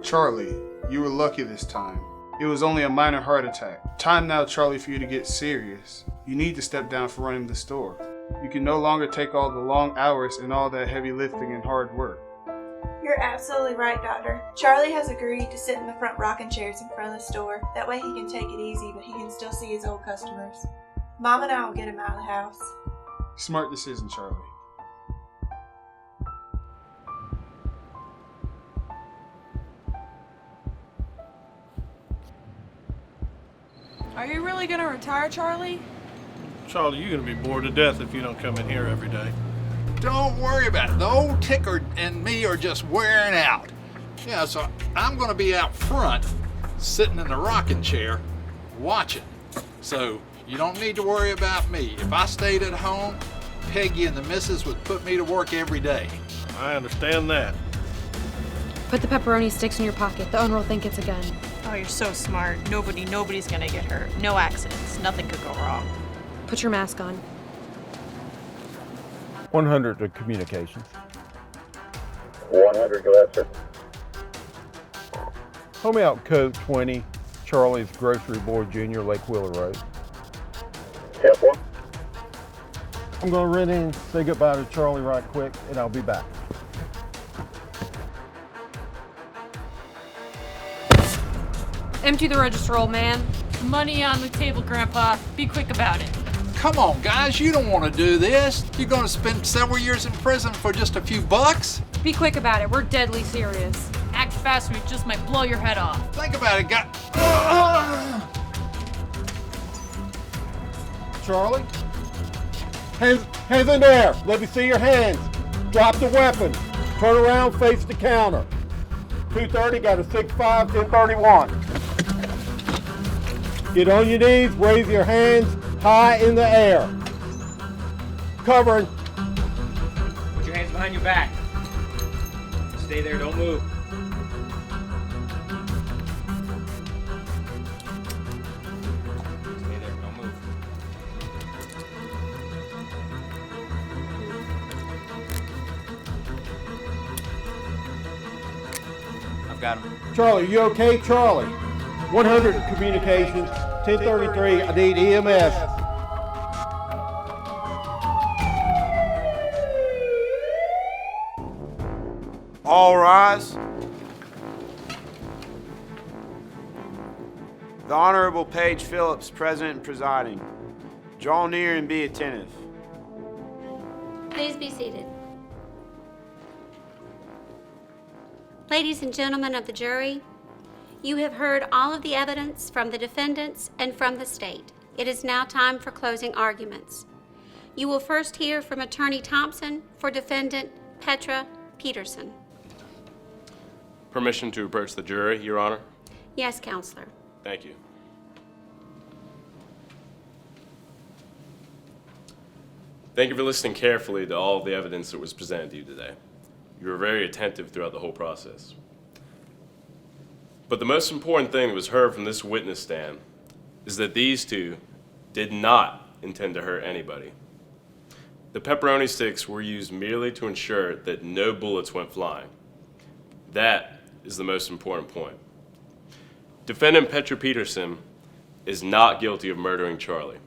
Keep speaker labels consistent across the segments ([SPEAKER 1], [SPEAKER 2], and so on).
[SPEAKER 1] Charlie, you were lucky this time. It was only a minor heart attack. Time now, Charlie, for you to get serious. You need to step down for running the store. You can no longer take all the long hours and all that heavy lifting and hard work.
[SPEAKER 2] You're absolutely right, Doctor. Charlie has agreed to sit in the front rocking chairs in front of the store. That way he can take it easy, but he can still see his old customers. Mom and I will get him out of the house.
[SPEAKER 1] Smart decision, Charlie.
[SPEAKER 3] Are you really gonna retire, Charlie?
[SPEAKER 4] Charlie, you're gonna be bored to death if you don't come in here every day.
[SPEAKER 5] Don't worry about it. The old ticker and me are just wearing out. Yeah, so I'm gonna be out front, sitting in the rocking chair, watching. So you don't need to worry about me. If I stayed at home, Peggy and the missus would put me to work every day.
[SPEAKER 4] I understand that.
[SPEAKER 6] Put the pepperoni sticks in your pocket. The owner will think it's a gun.
[SPEAKER 3] Oh, you're so smart. Nobody's gonna get hurt. No accidents. Nothing could go wrong.
[SPEAKER 6] Put your mask on.
[SPEAKER 7] 100 to communications.
[SPEAKER 8] 100, go ahead, sir.
[SPEAKER 7] Home out code 20, Charlie's Grocery Board Junior, Lake Wheeler Road.
[SPEAKER 8] 10-4.
[SPEAKER 7] I'm gonna run in and say goodbye to Charlie right quick, and I'll be back.
[SPEAKER 6] Empty the register, old man.
[SPEAKER 3] Money on the table, Grandpa. Be quick about it.
[SPEAKER 5] Come on, guys, you don't want to do this. You're gonna spend several years in prison for just a few bucks?
[SPEAKER 6] Be quick about it. We're deadly serious.
[SPEAKER 3] Act fast or we just might blow your head off.
[SPEAKER 5] Think about it, guys.
[SPEAKER 7] Charlie? Hands in the air. Let me see your hands. Drop the weapon. Turn around, face the counter. 230, got a 6'5", 1031. Get on your knees, raise your hands high in the air. Covering.
[SPEAKER 9] Put your hands behind your back. Stay there, don't move. Stay there, don't move. I've got him.
[SPEAKER 7] Charlie, you okay? Charlie. 100 communications, 1033, I need EMS.
[SPEAKER 10] All rise. The Honorable Paige Phillips, President and Presiding. Draw near and be attentive.
[SPEAKER 11] Please be seated. Ladies and gentlemen of the jury, you have heard all of the evidence from the defendants and from the state. It is now time for closing arguments. You will first hear from Attorney Thompson for defendant Petra Peterson.
[SPEAKER 12] Permission to approach the jury, Your Honor?
[SPEAKER 11] Yes, Counselor.
[SPEAKER 12] Thank you. Thank you for listening carefully to all of the evidence that was presented to you today. You were very attentive throughout the whole process. But the most important thing that was heard from this witness stand is that these two did not intend to hurt anybody. The pepperoni sticks were used merely to ensure that no bullets went flying. That is the most important point. Defendant Petra Peterson is not guilty of murdering Charlie.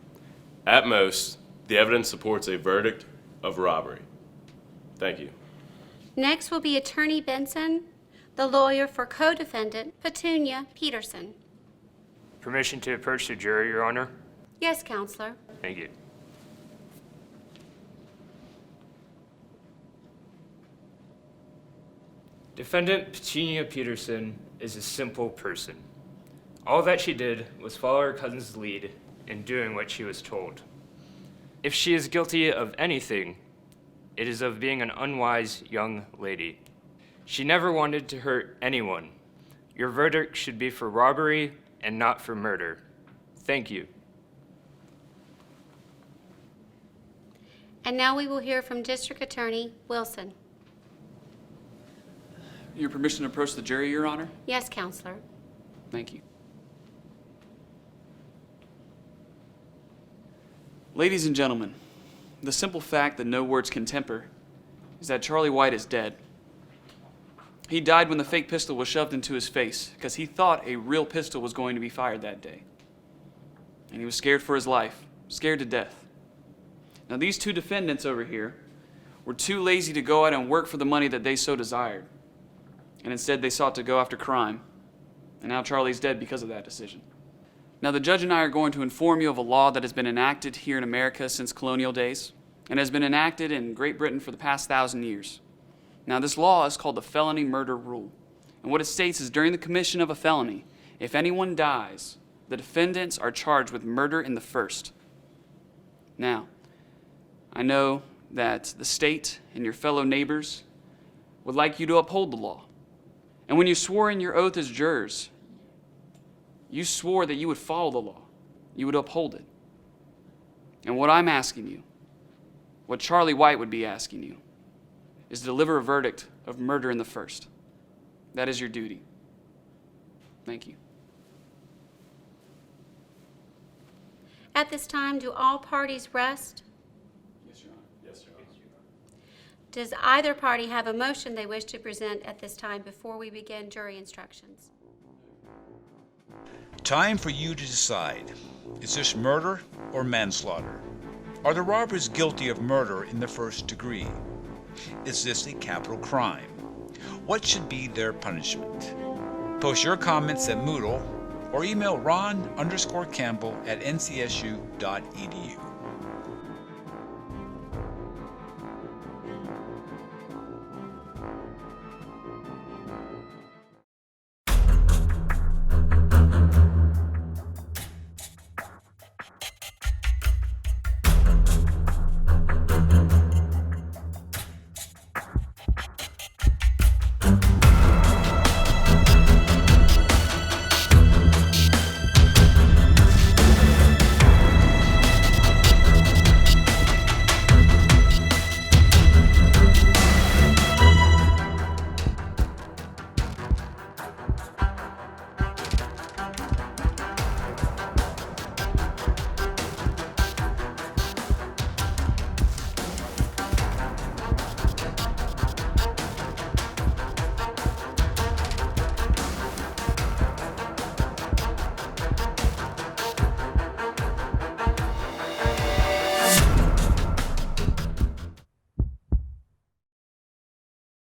[SPEAKER 12] At most, the evidence supports a verdict of robbery. Thank you.
[SPEAKER 11] Next will be Attorney Benson, the lawyer for co-defendant Petunia Peterson.
[SPEAKER 9] Permission to approach the jury, Your Honor?
[SPEAKER 11] Yes, Counselor.
[SPEAKER 9] Thank you. Defendant Petunia Peterson is a simple person. All that she did was follow her cousin's lead in doing what she was told. If she is guilty of anything, it is of being an unwise young lady. She never wanted to hurt anyone. Your verdict should be for robbery and not for murder. Thank you.
[SPEAKER 11] And now we will hear from District Attorney Wilson.
[SPEAKER 13] Your permission to approach the jury, Your Honor?
[SPEAKER 11] Yes, Counselor.
[SPEAKER 13] Thank you. Ladies and gentlemen, the simple fact that no words can temper is that Charlie White is dead. He died when the fake pistol was shoved into his face because he thought a real pistol was going to be fired that day. And he was scared for his life, scared to death. Now these two defendants over here were too lazy to go out and work for the money that they so desired. And instead they sought to go after crime. And now Charlie's dead because of that decision. Now the judge and I are going to inform you of a law that has been enacted here in America since colonial days and has been enacted in Great Britain for the past 1,000 years. Now this law is called the felony murder rule. And what it states is during the commission of a felony, if anyone dies, the defendants are charged with murder in the first. Now, I know that the state and your fellow neighbors would like you to uphold the law. And when you swore in your oath as jurors, you swore that you would follow the law. You would uphold it. And what I'm asking you, what Charlie White would be asking you, is to deliver a verdict of murder in the first. That is your duty. Thank you.
[SPEAKER 11] At this time, do all parties rest?
[SPEAKER 13] Yes, Your Honor.
[SPEAKER 12] Yes, Your Honor.
[SPEAKER 11] Does either party have a motion they wish to present at this time before we begin jury instructions?
[SPEAKER 14] Time for you to decide. Is this murder or manslaughter? Are the robbers guilty of murder in the first degree? Is this a capital crime? What should be their punishment? Post your comments at Moodle or email ron_campbell@ncsu.edu.